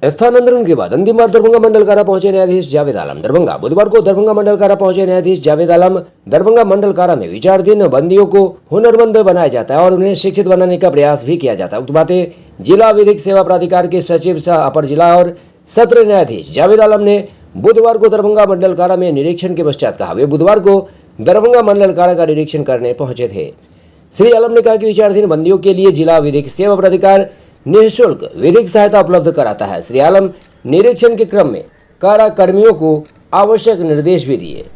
स्थानांतरण के बाद अंतिम बार दरभंगा मंडल कारा पहुंचे न्यायाधीश जावेद आलम दरभंगा। बुधवार को दरभंगा मंडल कारा पहुंचे न्यायाधीश जावेद आलम। दरभंगा मंडल कारा में विचाराधीन बंदियों को हुनरमंद बनाया जाता है और उन्हें शिक्षित बनाने का प्रयास भी किया जाता है। उक्त बातें जिला विधिक सेवा प्राधिकार के सचिव सह अपर जिला और सत्र न्यायाधीश जावेद आलम ने बुधवार को दरभंगा मंडल कारा में निरीक्षण के पश्चात कहा। वे बुधवार को दरभंगा मंडल कारा का निरीक्षण करने पहुंचे थे। श्री आलम ने कहा कि विचाराधीन बंदियों के लिए जिला विधिक सेवा प्राधिकार निःशुल्क विधिक सहायता उपलब्ध कराता है। श्री आलम निरीक्षण के क्रम में कारा कर्मियों को आवश्यक निर्देश भी दिए।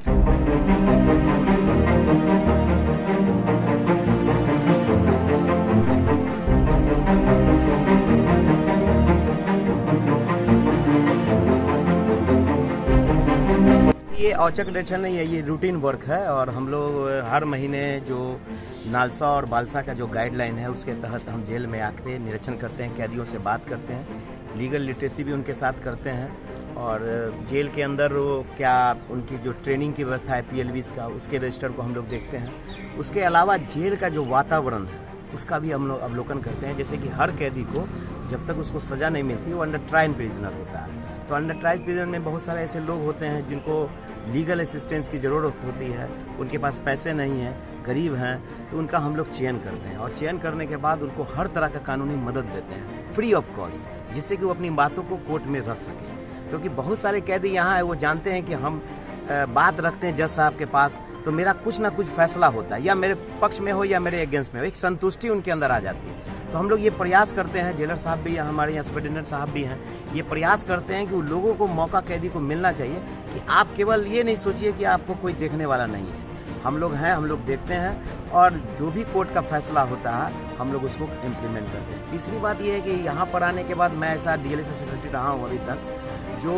ये औचक निरीक्षण नहीं है, ये रूटीन वर्क है और हम लोग हर महीने जो नालसा और बालसा का जो गाइडलाइन है उसके तहत हम जेल में आके निरीक्षण करते हैं, कैदियों से बात करते हैं, लीगल लिटरेसी भी उनके साथ करते हैं और जेल के अंदर वो क्या उनकी जो ट्रेनिंग की व्यवस्था है PLVs का, उसके रजिस्टर को हम लोग देखते हैं। उसके अलावा जेल का जो वातावरण है उसका भी हम लोग अवलोकन करते हैं। जैसे कि हर कैदी को जब तक उसको सज़ा नहीं मिलती वो अंडर ट्रायल प्रिजनर होता है, तो अंडर ट्रायल प्रिजनर में बहुत सारे ऐसे लोग होते हैं जिनको लीगल असिस्टेंस की ज़रूरत होती है, उनके पास पैसे नहीं हैं, गरीब हैं, तो उनका हम लोग चयन करते हैं और चयन करने के बाद उनको हर तरह का कानूनी मदद देते हैं फ्री ऑफ कॉस्ट, जिससे कि वो अपनी बातों को कोर्ट में रख सकें। क्योंकि बहुत सारे कैदी यहाँ है वो जानते हैं कि हम बात रखते हैं जज साहब के पास तो मेरा कुछ ना कुछ फैसला होता है, या मेरे पक्ष में हो या मेरे अगेंस्ट में हो, एक संतुष्टि उनके अंदर आ जाती है। तो हम लोग ये प्रयास करते हैं, जेलर साहब भी हमारे यहाँ सुपरिटेंडेंट साहब भी हैं, ये प्रयास करते हैं कि उन लोगों को मौका कैदी को मिलना चाहिए कि आप केवल ये नहीं सोचिए कि आपको कोई देखने वाला नहीं है, हम लोग हैं, हम लोग देखते हैं और जो भी कोर्ट का फैसला होता है हम लोग उसको इम्प्लीमेंट करते हैं। तीसरी बात ये है कि यहाँ पर आने के बाद मैं ऐसा DLA से सेक्रेटरी रहा हूँ अभी तक, जो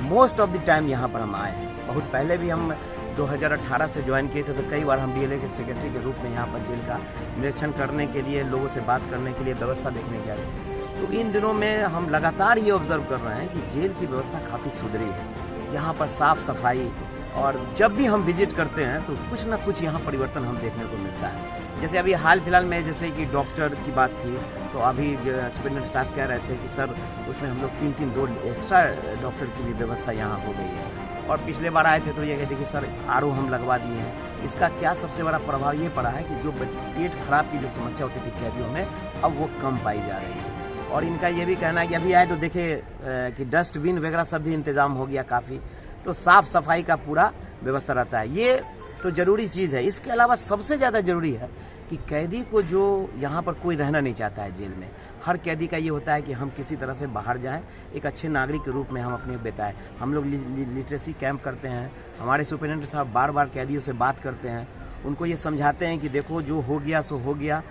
मोस्ट ऑफ द टाइम यहाँ पर हम आए हैं। बहुत पहले भी हम 2018 से ज्वाइन किए थे, तो कई बार हम DLA के सेक्रेटरी के रूप में यहाँ पर जेल का निरीक्षण करने के लिए, लोगों से बात करने के लिए, व्यवस्था देखने के लिए। तो इन दिनों में हम लगातार ये ऑब्जर्व कर रहे हैं कि जेल की व्यवस्था काफ़ी सुधरी है। यहाँ पर साफ़ सफाई, और जब भी हम विजिट करते हैं तो कुछ ना कुछ यहाँ परिवर्तन हम देखने को मिलता है। जैसे अभी हाल फिलहाल में जैसे कि डॉक्टर की बात थी, तो अभी सुपरिटेंडेंट साहब कह रहे थे कि सर उसमें हम लोग 2 एक्स्ट्रा डॉक्टर की भी व्यवस्था यहाँ हो गई है। और पिछले बार आए थे तो ये कहते कि सर RO हम लगवा दिए हैं। इसका क्या सबसे बड़ा प्रभाव ये पड़ा है कि जो पेट खराब की जो समस्या होती थी कैदियों में, अब वो कम पाई जा रही है। और इनका ये भी कहना है कि अभी आए तो देखे कि डस्टबिन वगैरह सब भी इंतज़ाम हो गया काफ़ी, तो साफ़ सफाई का पूरा व्यवस्था रहता है। ये तो ज़रूरी चीज़ है। इसके अलावा सबसे ज़्यादा ज़रूरी है कि कैदी को, जो यहाँ पर कोई रहना नहीं चाहता है जेल में, हर कैदी का ये होता है कि हम किसी तरह से बाहर जाएं, एक अच्छे नागरिक के रूप में हम अपने बिताएं। हम लोग लिटरेसी कैंप करते हैं, हमारे सुपरिटेंडेंट साहब बार बार कैदियों से बात करते हैं, उनको ये समझाते हैं कि देखो जो हो गया सो हो गया,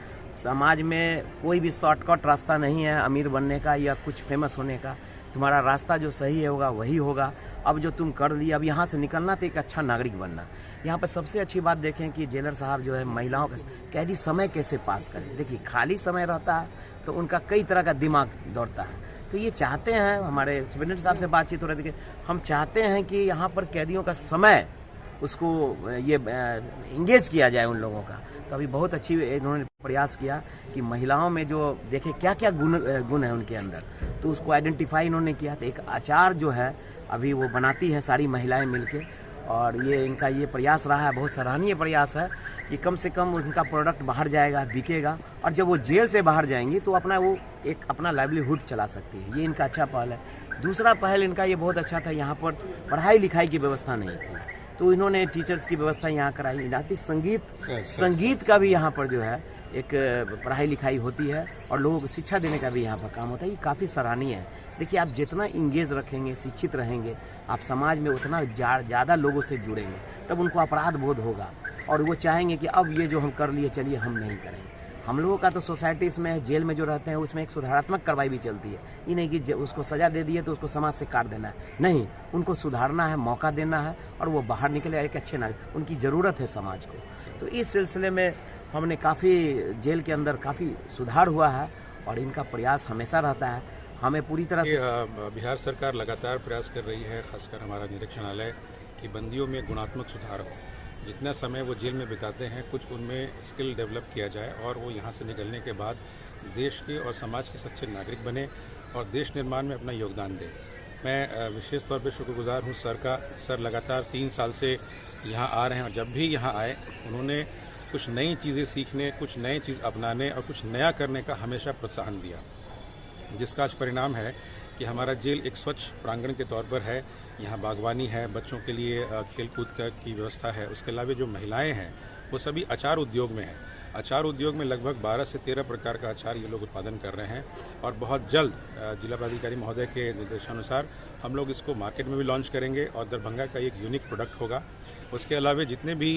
समाज में कोई भी शॉर्टकट रास्ता नहीं है अमीर बनने का या कुछ फेमस होने का, तुम्हारा रास्ता जो सही होगा वही होगा। अब जो तुम कर लिया, अब यहाँ से निकलना तो एक अच्छा नागरिक बनना। यहाँ पर सबसे अच्छी बात देखें कि जेलर साहब जो है महिलाओं का कैदी समय कैसे पास करें। देखिए खाली समय रहता है तो उनका कई तरह का दिमाग दौड़ता है, तो ये चाहते हैं, हमारे सुपरिटेंडेंट साहब से बातचीत हो रही थी कि हम चाहते हैं कि यहाँ पर कैदियों का समय उसको ये इंगेज किया जाए उन लोगों का। तो अभी बहुत अच्छी इन्होंने प्रयास किया कि महिलाओं में जो देखे क्या क्या गुण है उनके अंदर, तो उसको आइडेंटिफाई इन्होंने किया। तो एक आचार जो है अभी वो बनाती हैं सारी महिलाएं मिलके, और ये इनका ये प्रयास रहा है, बहुत सराहनीय प्रयास है कि कम से कम उनका प्रोडक्ट बाहर जाएगा, बिकेगा, और जब वो जेल से बाहर जाएंगी तो वो एक अपना लाइवलीहुड चला सकती है। ये इनका अच्छा पहल है। दूसरा पहल इनका ये बहुत अच्छा था, यहाँ पर पढ़ाई लिखाई की व्यवस्था नहीं थी, तो इन्होंने टीचर्स की व्यवस्था यहाँ कराई। नाती संगीत का भी यहाँ पर जो है एक पढ़ाई लिखाई होती है और लोगों को शिक्षा देने का भी यहाँ पर काम होता है। ये काफ़ी सराहनीय है। देखिए आप जितना इंगेज रखेंगे, शिक्षित रहेंगे, आप समाज में उतना ज़्यादा लोगों से जुड़ेंगे, तब उनको अपराध बोध होगा और वो चाहेंगे कि अब ये जो हम कर लिए चलिए हम नहीं करेंगे। हम लोगों का तो सोसाइटी इसमें जेल में जो रहते हैं उसमें एक सुधारात्मक कार्रवाई भी चलती है। ये नहीं कि उसको सज़ा दे दिए तो उसको समाज से काट देना है, नहीं, उनको सुधारना है, मौका देना है और वो बाहर निकले एक अच्छे नागरिक, उनकी ज़रूरत है समाज को। तो इस सिलसिले में हमने काफ़ी जेल के अंदर काफ़ी सुधार हुआ है और इनका प्रयास हमेशा रहता है। हमें पूरी तरह से बिहार सरकार लगातार प्रयास कर रही है, खासकर हमारा निरीक्षणालय, कि बंदियों में गुणात्मक सुधार हो। जितना समय वो जेल में बिताते हैं कुछ उनमें स्किल डेवलप किया जाए और वो यहाँ से निकलने के बाद देश के और समाज के सच्चे नागरिक बने और देश निर्माण में अपना योगदान दें। मैं विशेष तौर पे शुक्रगुजार हूँ सर लगातार 3 साल से यहाँ आ रहे हैं और जब भी यहाँ आए उन्होंने कुछ नई चीज़ें सीखने, कुछ नई चीज़ अपनाने और कुछ नया करने का हमेशा प्रोत्साहन दिया, जिसका आज परिणाम है कि हमारा जेल एक स्वच्छ प्रांगण के तौर पर है। यहाँ बागवानी है, बच्चों के लिए खेलकूद की व्यवस्था है। उसके अलावा जो महिलाएं हैं वो सभी अचार उद्योग में हैं। अचार उद्योग में लगभग 12 से 13 प्रकार का अचार ये लोग उत्पादन कर रहे हैं और बहुत जल्द जिला पदाधिकारी महोदय के निर्देशानुसार हम लोग इसको मार्केट में भी लॉन्च करेंगे और दरभंगा का एक यूनिक प्रोडक्ट होगा। उसके अलावा जितने भी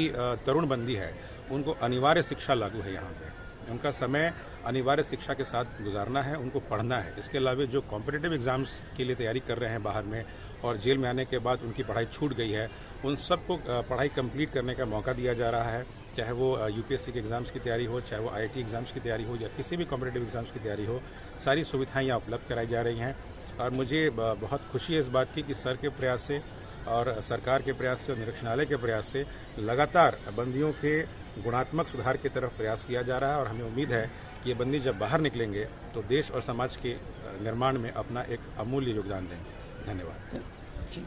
तरुण बंदी है उनको अनिवार्य शिक्षा लागू है यहाँ पे। उनका समय अनिवार्य शिक्षा के साथ गुजारना है, उनको पढ़ना है। इसके अलावा जो कॉम्पिटिटिव एग्ज़ाम्स के लिए तैयारी कर रहे हैं बाहर में और जेल में आने के बाद उनकी पढ़ाई छूट गई है, उन सबको पढ़ाई कंप्लीट करने का मौका दिया जा रहा है। चाहे वो यूपीएससी के एग्ज़ाम्स की तैयारी हो, चाहे वो आईआईटी एग्ज़ाम्स की तैयारी हो या किसी भी कॉम्पिटिटिव एग्ज़ाम्स की तैयारी हो, सारी सुविधाएँ यहाँ उपलब्ध कराई जा रही हैं। और मुझे बहुत खुशी है इस बात की कि सर के प्रयास से और सरकार के प्रयास से और निरीक्षणालय के प्रयास से लगातार बंदियों के गुणात्मक सुधार की तरफ प्रयास किया जा रहा है और हमें उम्मीद है कि ये बंदी जब बाहर निकलेंगे तो देश और समाज के निर्माण में अपना एक अमूल्य योगदान देंगे। धन्यवाद।